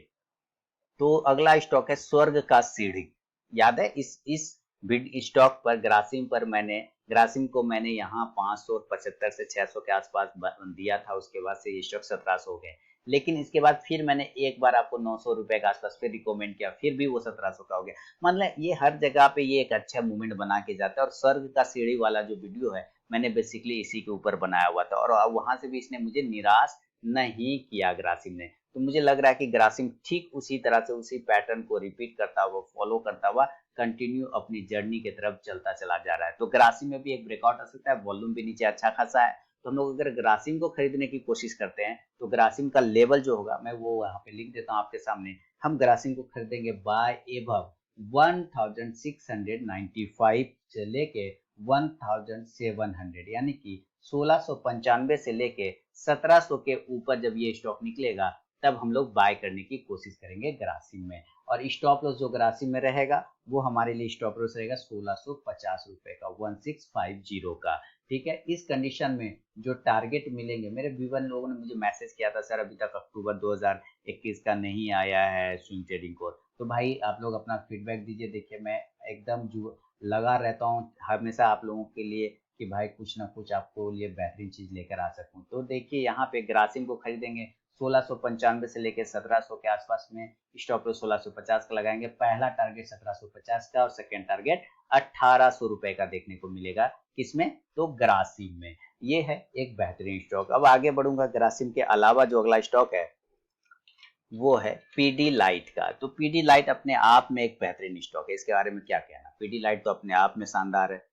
तो अगला स्टॉक है स्वर्ग का सीढ़ी। याद है इस बिड स्टॉक पर, ग्रासिम पर मैंने, ग्रासिम को मैंने यहाँ 575 से 600 के आसपास दिया था। उसके बाद से ये स्टॉक 1700 हो गए, लेकिन इसके बाद फिर मैंने एक बार आपको 900 रुपए के आसपास फिर रिकमेंड किया, फिर भी वो 1700 का हो गया। मतलब ये हर जगह पे ये एक अच्छा मूवमेंट बना के जाता है। और स्वर्ग का सीढ़ी वाला जो वीडियो है मैंने बेसिकली इसी के ऊपर बनाया हुआ था, और वहां से भी इसने मुझे निराश नहीं किया ग्रासिम ने। तो मुझे लग रहा है कि ग्रासिम ठीक उसी तरह से, उसी पैटर्न को रिपीट करता हुआ, फॉलो करता हुआ कंटिन्यू अपनी जर्नी की तरफ चलता चला जा रहा है। तो ग्रासिम में भी एक ब्रेकआउट आ सकता है, वॉल्यूम भी नीचे अच्छा खासा है। तो हम लोग अगर ग्रासिम को खरीदने की कोशिश करते हैं तो ग्रासिम का लेवल जो होगा मैं वो यहाँ पे लिख देता हूँ आपके सामने। हम ग्रासिम को खरीदेंगे बाय एबव 1695 से लेके 1700, यानी कि 1695 से लेके 1700 के ऊपर जब ये स्टॉक निकलेगा तब हम लोग बाय करने की कोशिश करेंगे ग्रासिम में। और स्टॉप लॉस जो ग्रासिम में रहेगा वो हमारे लिए स्टॉप लॉस रहेगा 1650 रुपए का, 1650 का। ठीक है, इस कंडीशन में जो टारगेट मिलेंगे, मेरे V1 लोगों ने मुझे मैसेज किया था सर अभी तक अक्टूबर 2021 का नहीं आया है स्विंग ट्रेडिंग कोड। तो भाई आप लोग अपना फीडबैक दीजिए। देखिए मैं एकदम जो लगा रहता हूँ हमेशा आप लोगों के लिए कि भाई कुछ ना कुछ आपको लिए बेहतरीन चीज लेकर आ सकूं। तो देखिए यहाँ पे ग्रासिम को खरीदेंगे 1695 से लेकर 1700 के आसपास में, स्टॉप लॉस 1650 का लगाएंगे। पहला टारगेट 1750 का और सेकेंड टारगेट 1800 रुपए का देखने को मिलेगा। किसमें? तो ग्रासिम में। ये है एक बेहतरीन स्टॉक। अब आगे बढ़ूंगा, ग्रासिम के अलावा जो अगला स्टॉक है वो है पीडी लाइट का। तो पीडी लाइट अपने आप में एक बेहतरीन स्टॉक है, इसके बारे में क्या कहना। पीडी लाइट तो अपने आप में शानदार है।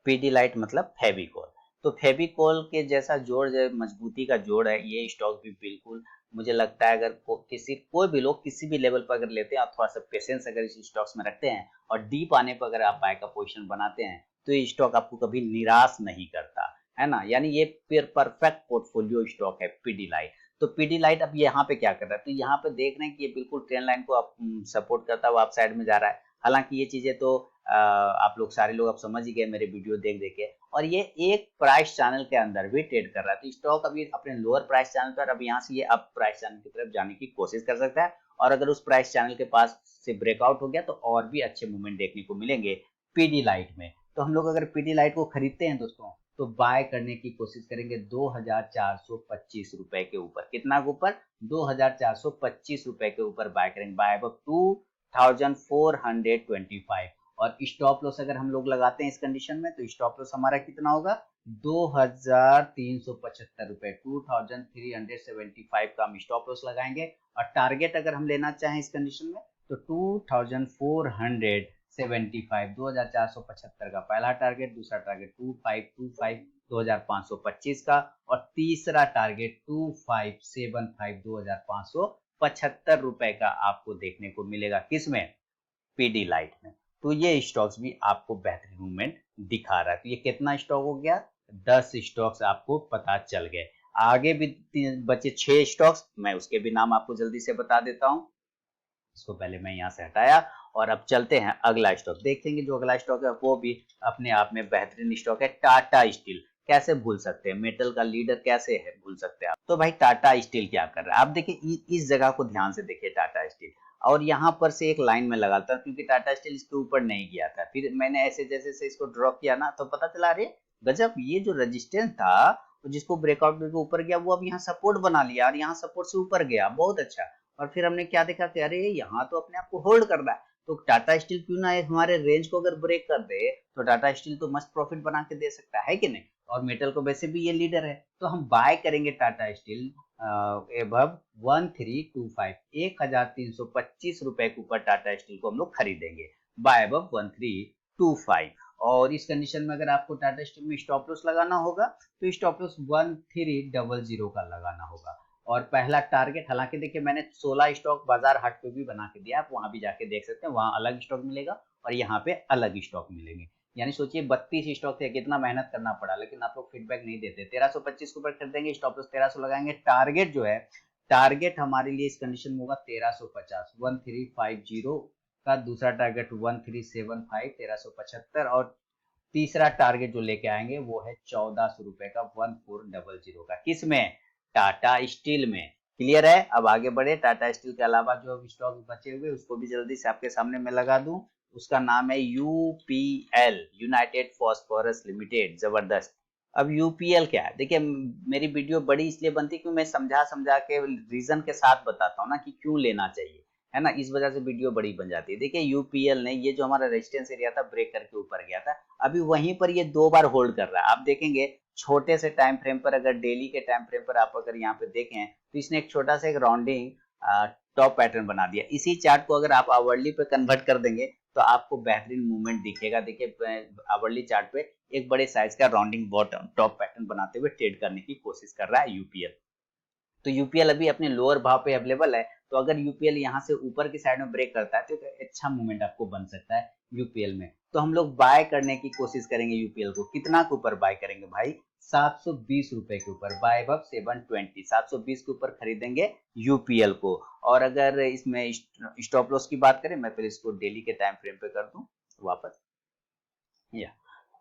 पीडी लाइट मतलब फेविकोल। तो फेविकोल के जैसा जोड़, मजबूती का जोड़ है ये स्टॉक भी। बिल्कुल मुझे लगता है अगर कोई भी लोग किसी भी लेवल पर अगर लेते हैं और थोड़ा सा पेशेंस अगर इस स्टॉक्स में रखते हैं और डीप आने पर अगर आप बाय का पोजीशन बनाते हैं तो ये स्टॉक आपको कभी निराश नहीं करता है ना। यानी ये परफेक्ट पोर्टफोलियो स्टॉक है पीडी लाइट। तो पीडी लाइट अब यहाँ पे क्या कर रहा है, तो यहाँ पे देख रहे हैं कि ये बिल्कुल ट्रेंड लाइन को आप सपोर्ट करता हुआ आप साइड में जा रहा है। हालांकि ये चीजें तो आप लोग सारे लोग आप समझ ही गए मेरे वीडियो देख देख के। और ये एक प्राइस चैनल के अंदर भी ट्रेड कर रहा है। तो स्टॉक अभी अपने लोअर प्राइस चैनल पर, अब यहाँ से ये अप प्राइस चैनल की तरफ जाने की कोशिश कर सकता है। और अगर उस प्राइस चैनल के पास से ब्रेकआउट हो गया तो और भी अच्छे मूवमेंट देखने को मिलेंगे पीडी लाइट में। तो हम लोग अगर पीडी लाइट को खरीदते हैं दोस्तों तो बाय करने की कोशिश करेंगे 2425 रुपए के ऊपर। कितना के ऊपर? 2425 रुपए के ऊपर बाय करेंगे, बाय अब 2425। और स्टॉप लॉस अगर हम लोग लगाते हैं इस कंडीशन में तो स्टॉप लॉस हमारा कितना होगा? 2375 रुपए, 2375 का हम स्टॉप लॉस लगाएंगे। और टारगेट अगर हम लेना चाहें इस कंडीशन में तो 2475, 2475 का पहला टारगेट, दूसरा टारगेट 2525, 2525 का, और तीसरा टारगेट 2575, 2575 रुपए का आपको देखने को मिलेगा। किसमें? पीडी लाइट में। तो ये स्टॉक्स भी आपको बेहतरीन मूवमेंट दिखा रहा है। तो ये कितना स्टॉक हो गया, 10 स्टॉक्स आपको पता चल गए। आगे भी बचे 6 स्टॉक्स, मैं उसके भी नाम आपको जल्दी से बता देता हूँ। इसको पहले मैं यहाँ से हटाया और अब चलते हैं अगला स्टॉक देखेंगे। जो अगला स्टॉक है वो भी अपने आप में बेहतरीन स्टॉक है, टाटा स्टील। कैसे भूल सकते हैं, मेटल का लीडर कैसे है भूल सकते हैं आप। तो भाई टाटा स्टील क्या कर रहा है, आप देखिए इस जगह को ध्यान से देखिए, टाटा स्टील, और यहाँ पर से एक लाइन में लगाता हूँ क्योंकि टाटा स्टील इसके ऊपर नहीं गया था। फिर मैंने ऐसे जैसे से इसको ड्रॉ किया ना, तो पता चला अरे गजब, ये जो रजिस्टेंस था जिसको ब्रेकआउट करके ऊपर गया वो अब यहाँ सपोर्ट बना लिया और यहाँ सपोर्ट से ऊपर गया, बहुत अच्छा। और फिर हमने क्या देखा कि अरे यहाँ तो अपने आप को होल्ड कर रहा है, तो टाटा स्टील क्यों ना हमारे रेंज को अगर ब्रेक कर दे तो टाटा स्टील तो मस्त प्रॉफिट बना के दे सकता है कि नहीं। और मेटल को वैसे भी ये लीडर है, तो हम बाय करेंगे टाटा स्टील एबव 1325, 1325 रुपए के ऊपर टाटा स्टील को हम लोग खरीदेंगे, बाय एबव 1325। और इस कंडीशन में अगर आपको टाटा स्टील में स्टॉप लॉस लगाना होगा तो स्टॉप लॉस 1300 का लगाना होगा। और पहला टारगेट, हालांकि देखिए मैंने 16 स्टॉक बाजार हाट पे भी बना के दिया, आप वहां भी जाके देख सकते हैं, वहां अलग स्टॉक मिलेगा और यहाँ पे अलग स्टॉक मिलेंगे। यानी सोचिए 32 स्टॉक थे, कितना मेहनत करना पड़ा, लेकिन आप लोग फीडबैक नहीं देते। 1325 के ऊपर खरीदेंगे, स्टॉप लॉस 1300 लगाएंगे। टारगेट जो है, टारगेट हमारे लिए इस कंडीशन में होगा 1350, 1350 का। दूसरा टारगेट 1375, 1375। और तीसरा टारगेट जो लेके आएंगे वो है 1400 रुपए का, 1400 का। किसमें, टाटा स्टील में। क्लियर है, अब आगे बढ़े। टाटा स्टील के अलावा जो स्टॉक बचे हुए उसको भी जल्दी से आपके सामने मैं लगा दूं। उसका नाम है यूपीएल, यूनाइटेड फॉस्फोरस लिमिटेड। जबरदस्त। अब यूपीएल क्या है, देखिए मेरी वीडियो बड़ी इसलिए बनती है क्योंकि मैं समझा समझा के रीजन के साथ बताता हूँ ना कि क्यों लेना चाहिए, है ना, इस वजह से वीडियो बड़ी बन जाती है। देखिए यूपीएल ने ये जो हमारा रेजिस्टेंस एरिया था ब्रेक करके ऊपर गया था, अभी वहीं पर ये 2 बार होल्ड कर रहा है। आप देखेंगे छोटे से टाइम फ्रेम पर, अगर डेली के टाइम फ्रेम पर आप अगर यहाँ पे देखें तो इसने एक छोटा सा एक राउंडिंग टॉप पैटर्न बना दिया। इसी चार्ट को अगर आप आवरली पे कन्वर्ट कर देंगे तो आपको बेहतरीन मूवमेंट दिखेगा। देखिए आवरली चार्ट पे एक बड़े साइज का राउंडिंग बॉटम टॉप पैटर्न बनाते हुए ट्रेड करने की कोशिश कर रहा है यूपीएल। तो यूपीएल अभी अपने लोअर भाव पे अवेलेबल है, तो अगर यूपीएल यहाँ से ऊपर की साइड में ब्रेक करता है तो एक अच्छा मूवमेंट आपको बन सकता है यूपीएल में। तो हम लोग बाय करने की कोशिश करेंगे यूपीएल को। कितना के ऊपर बाय करेंगे भाई, 720 रुपए के ऊपर, बाय अबव 720, 720 के ऊपर खरीदेंगे यूपीएल को। और अगर इसमें स्टॉप लॉस की बात करें, मैं पहले इसको डेली के टाइम फ्रेम पे कर दूं वापस, या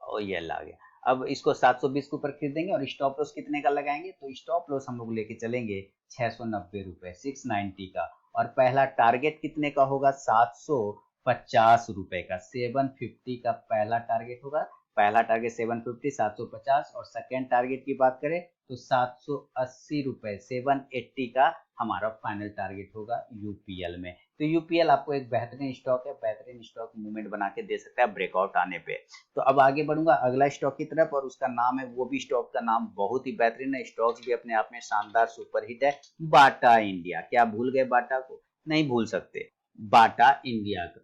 और ये ला गया। अब इसको 720 के ऊपर खरीदेंगे और स्टॉप लॉस कितने का लगाएंगे, तो स्टॉप लॉस हम लोग लेके चलेंगे 690 रुपए, 690 का। और पहला टारगेट कितने का होगा, 750 रुपए का, 750 का पहला टारगेट होगा। पहला टारगेट 750, 750। और सेकेंड टारगेट की बात करें तो 780 रुपए, 780 का हमारा फाइनल टारगेट होगा यूपीएल में। तो यूपीएल आपको एक बेहतरीन स्टॉक है, बेहतरीन स्टॉक मूवमेंट बना के दे सकता है ब्रेकआउट आने पे। तो अब आगे बढ़ूंगा अगला स्टॉक की तरफ, और उसका नाम है, वो भी स्टॉक का नाम बहुत ही बेहतरीन है, स्टॉक भी अपने आप में शानदार सुपरहिट है, बाटा इंडिया। क्या भूल गए बाटा को, नहीं भूल सकते, बाटा इंडिया का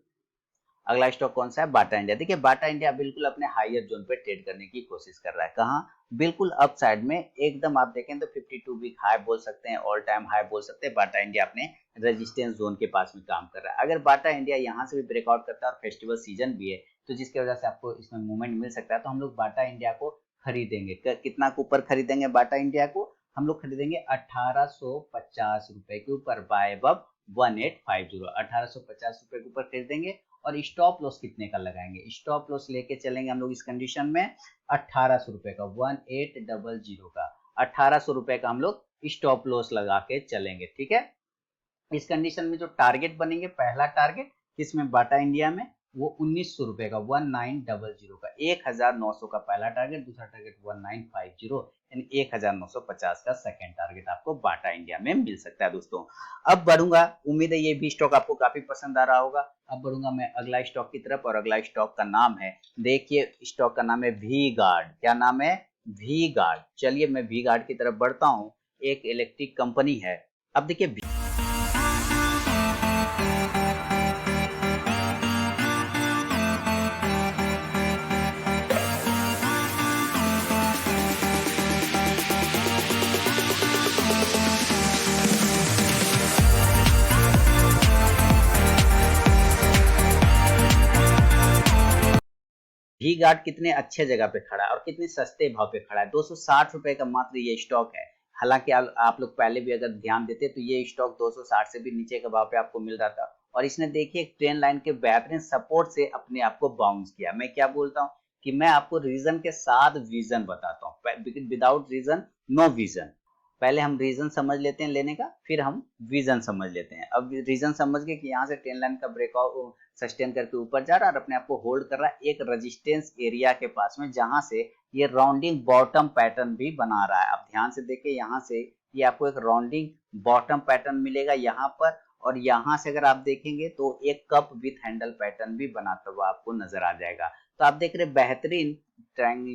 अगला स्टॉक कौन सा है, बाटा इंडिया। देखिए बाटा इंडिया बिल्कुल अपने हायर जोन पे ट्रेड करने की कोशिश कर रहा है, कहाँ, बिल्कुल अप साइड में एकदम। आप देखें तो 52 वीक हाई बोल सकते हैं, ऑल टाइम हाई बोल सकते हैं। बाटा इंडिया अपने रेजिस्टेंस जोन के पास में काम कर रहा है। अगर बाटा इंडिया यहाँ से भी ब्रेकआउट करता है और फेस्टिवल सीजन भी है तो जिसकी वजह से आपको इसमें मूवमेंट मिल सकता है, तो हम लोग बाटा इंडिया को खरीदेंगे। कितना के ऊपर खरीदेंगे बाटा इंडिया को, हम लोग खरीदेंगे 1850 रुपए के ऊपर, बाय अबव 1850, 1850 रुपए के ऊपर खरीदेंगे। और स्टॉप लॉस कितने का लगाएंगे, स्टॉप लॉस लेके चलेंगे हम लोग इस कंडीशन में 1800 रुपए का, 1800 का, 1800 रुपए का हम लोग स्टॉप लॉस लगा के चलेंगे। ठीक है, इस कंडीशन में जो टारगेट बनेंगे, पहला टारगेट किसमें, बाटा इंडिया में, वो 1900 रुपए का, 1900 का, 1900 का पहला टारगेट। दूसरा टारगेट 1950, यानी 1950 का सेकंड टारगेट आपको बाटा इंडिया में मिल सकता है दोस्तों। अब बढ़ूंगा, उम्मीद है ये भी स्टॉक आपको काफी पसंद आ रहा होगा। अब बढ़ूंगा मैं अगला स्टॉक की तरफ, और अगला स्टॉक का नाम है, देखिए स्टॉक का नाम है वी गार्ड। क्या नाम है, वी गार्ड। चलिए मैं वी गार्ड की तरफ बढ़ता हूँ, एक इलेक्ट्रिक कंपनी है। अब देखिए वी गार्ड कितने अच्छे जगह पे खड़ा है और कितने सस्ते भाव पे खड़ा है। 260 रुपए का मात्र ये स्टॉक है। हालांकि आप लोग पहले भी अगर ध्यान देते तो ये स्टॉक 260 से भी नीचे के भाव पे आपको मिल रहा था और इसने देखिए एक ट्रेंड लाइन के बेहतरीन सपोर्ट से अपने आप को बाउंस किया। मैं क्या बोलता हूँ कि मैं आपको रीजन के साथ विजन बताता हूँ। Without reason no vision. पहले हम रीजन समझ लेते हैं लेने का, फिर हम विजन समझ लेते हैं। अब रीजन समझ गए कि यहाँ से ट्रेंड लाइन का ब्रेकआउट सस्टेन करके ऊपर जा रहा है और अपने आप को होल्ड कर रहा है एक रेजिस्टेंस एरिया के पास में, जहां से ये राउंडिंग बॉटम पैटर्न भी बना रहा है। आप ध्यान से देखिए, यहाँ से ये आपको एक राउंडिंग बॉटम पैटर्न मिलेगा यहाँ पर, और यहाँ से अगर आप देखेंगे तो एक कप विथ हैंडल पैटर्न भी बनाता हुआ आपको नजर आ जाएगा। तो आप देख रहे बेहतरीन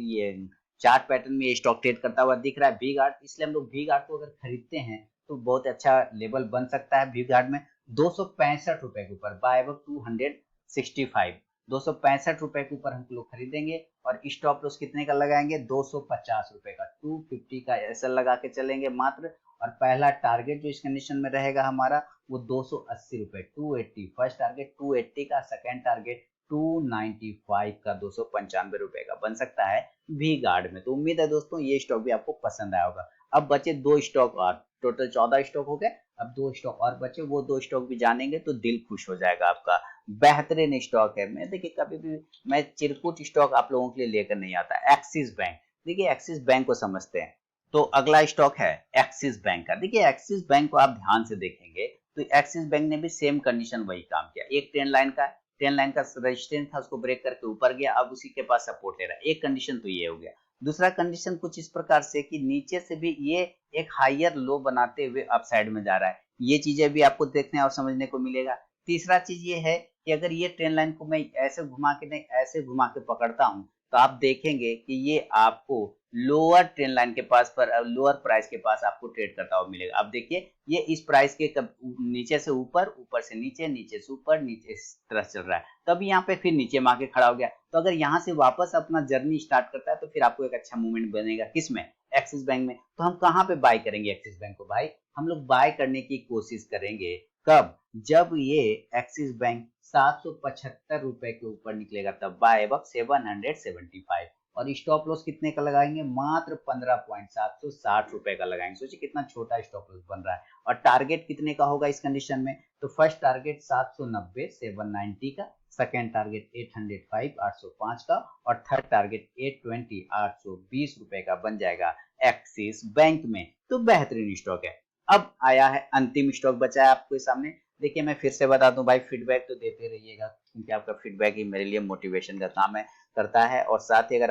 ये चार्ट पैटर्न में ये स्टॉक ट्रेड करता हुआ दिख रहा है वी गार्ड। इसलिए हम लोग वी गार्ड को अगर खरीदते हैं तो बहुत अच्छा लेवल बन सकता है वी गार्ड में। 265 रुपए के ऊपर बाय अबव 265, 265 रुपए के ऊपर हम लोग खरीदेंगे और स्टॉप लॉस कितने का लगाएंगे, 250 रुपए का, 250 का ऐसा लगा के चलेंगे मात्र। और पहला टारगेट जो इस कंडीशन में रहेगा हमारा वो 280 रुपए, 280 फर्स्ट टारगेट 280 का, सेकेंड टारगेट 295 का, 295 रुपए का बन सकता है वी गार्ड में। तो उम्मीद है दोस्तों ये स्टॉक भी आपको पसंद आया होगा। अब बचे दो स्टॉक और, टोटल 14 स्टॉक हो गए, अब दो स्टॉक और बचे, वो दो स्टॉक भी जानेंगे तो दिल खुश हो जाएगा आपका। बेहतरीन स्टॉक है। मैं देखिए कभी भी मैं चिरकुट स्टॉक आप लोगों के लिए लेकर नहीं आता। एक्सिस बैंक, देखिए एक्सिस बैंक को समझते हैं। तो अगला स्टॉक है एक्सिस बैंक का। देखिए एक्सिस बैंक को आप ध्यान से देखेंगे तो एक्सिस बैंक ने भी सेम कंडीशन वही काम किया। एक ट्रेंड लाइन का, ट्रेंड लाइन का रेजिस्टेंस था, उसको ब्रेक करके ऊपर गया, अब उसी के पास सपोर्ट ले रहा है। एक कंडीशन तो ये हो गया। दूसरा कंडीशन कुछ इस प्रकार से कि नीचे से भी ये एक हायर लो बनाते हुए अप साइड में जा रहा है। ये चीजें भी आपको देखने और समझने को मिलेगा। तीसरा चीज ये है कि अगर ये ट्रेंड लाइन को मैं ऐसे घुमा के नहीं ऐसे घुमा के पकड़ता हूं तो आप देखेंगे कि ये आपको लोअर ट्रेंड लाइन के पास पर लोअर प्राइस के पास आपको ट्रेड करता हुआ मिलेगा। अब देखिए ये इस प्राइस के नीचे से ऊपर, ऊपर से नीचे, नीचे से ऊपर, नीचे इस तरह चल रहा है। तब यहाँ पे फिर नीचे में आके खड़ा हो गया। तो अगर यहाँ से वापस अपना जर्नी स्टार्ट करता है तो फिर आपको एक अच्छा मूवमेंट बनेगा। किसमें, एक्सिस बैंक में। तो हम कहाँ पे बाय करेंगे एक्सिस बैंक को भाई, हम लोग बाय करने की कोशिश करेंगे कब, जब ये एक्सिस बैंक 775 रुपए के ऊपर निकलेगा, तब बाय अबव 775। और स्टॉप लॉस कितने का लगाएंगे, मात्र 15.760 रुपए का लगाएंगे। सोचिए कितना छोटा स्टॉप लॉस बन रहा है। और टारगेट कितने का होगा इस कंडीशन में, तो फर्स्ट टारगेट 790 790 का, सेकेंड टारगेट 805 805 का, और थर्ड टारगेट 820 820 रुपए का बन जाएगा एक्सिस बैंक में। तो बेहतरीन स्टॉक है। अब आया है अंतिम स्टॉक बचा है आपके सामने। देखिए मैं फिर से बता दूं भाई, फीडबैक तो देते रहिएगा क्योंकि आपका फीडबैक ही मेरे लिए मोटिवेशन का काम है, करता है। और साथ ही अगर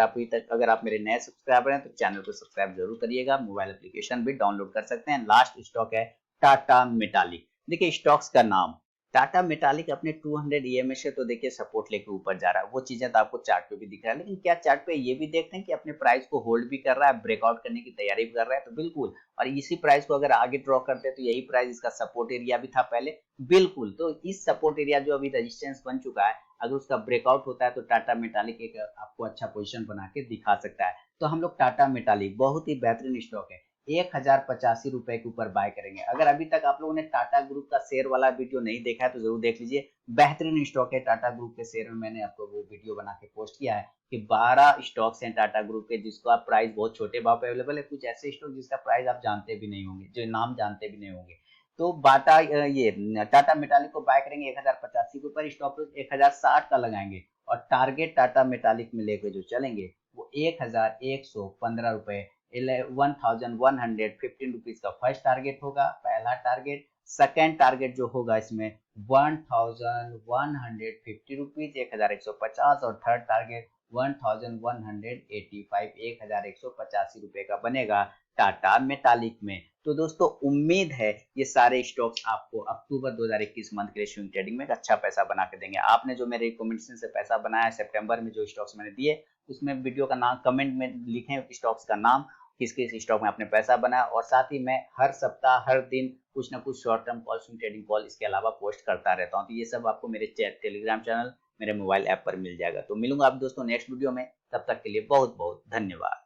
आप मेरे नए सब्सक्राइबर हैं तो चैनल को सब्सक्राइब जरूर करिएगा। मोबाइल एप्लीकेशन भी डाउनलोड कर सकते हैं। लास्ट स्टॉक है टाटा मेटालिक। देखिए स्टॉक्स का नाम टाटा मेटालिक अपने 200 ईएमए से तो देखिए सपोर्ट लेके ऊपर जा रहा है। वो चीजें तो आपको चार्ट पे भी दिख रहा है, लेकिन क्या चार्ट पे ये भी देखते हैं कि अपने प्राइस को होल्ड भी कर रहा है, ब्रेकआउट करने की तैयारी भी कर रहा है, तो बिल्कुल। और इसी प्राइस को अगर आगे ड्रॉ करते हैं तो यही प्राइस इसका सपोर्ट एरिया भी था पहले, बिल्कुल। तो इस सपोर्ट एरिया जो अभी रेजिस्टेंस बन चुका है, अगर उसका ब्रेकआउट होता है तो टाटा मेटालिक एक आपको अच्छा पोजीशन बना के दिखा सकता है। तो हम लोग टाटा मेटालिक बहुत ही बेहतरीन स्टॉक है, 1085 रुपए के ऊपर बाय करेंगे। अगर अभी तक आप लोगों ने टाटा ग्रुप का शेयर वाला वीडियो नहीं देखा है तो जरूर देख लीजिए। बेहतरीन स्टॉक है टाटा ग्रुप के शेयर में। मैंने आपको वो वीडियो बना के पोस्ट किया है कि 12 स्टॉक्स हैं टाटा ग्रुप के जिसको आप प्राइस बहुत छोटे भाव पे अवेलेबल है, कुछ ऐसे स्टॉक जिसका प्राइस आप जानते भी नहीं होंगे, जो नाम जानते भी नहीं होंगे। तो बाटा ये टाटा मेटालिक को बाय करेंगे 1085 के ऊपर, स्टॉप लॉस 1060 का लगाएंगे और टारगेट टाटा मेटालिक में लेकर जो चलेंगे वो 1115 रुपए 1115 रुपीज का फर्स्ट टारगेट होगा, पहला टारगेट। सेकेंड टारगेट जो होगा इसमें 1150 रुपीज 1150, और थर्ड टारगेट 1185 1185 रुपए का बनेगा टाटा मेटालिक में। तो दोस्तों उम्मीद है ये सारे स्टॉक्स आपको अक्टूबर 2021 मंथ के लिए स्विंग ट्रेडिंग में एक अच्छा पैसा बना के देंगे। आपने जो मेरे रिकमेंडेशन से पैसा बनाया सितंबर में, जो स्टॉक्स मैंने दिए उसमें वीडियो का नाम कमेंट में लिखें, स्टॉक्स का नाम, किस किस स्टॉक में आपने पैसा बनाया। और साथ ही मैं हर सप्ताह हर दिन कुछ ना कुछ short term call, swing trading call इसके अलावा पोस्ट करता रहता हूँ। तो ये सब आपको मेरे टेलीग्राम चैनल, मेरे मोबाइल ऐप पर मिल जाएगा। तो मिलूंगा आप दोस्तों नेक्स्ट वीडियो में, तब तक के लिए बहुत बहुत धन्यवाद।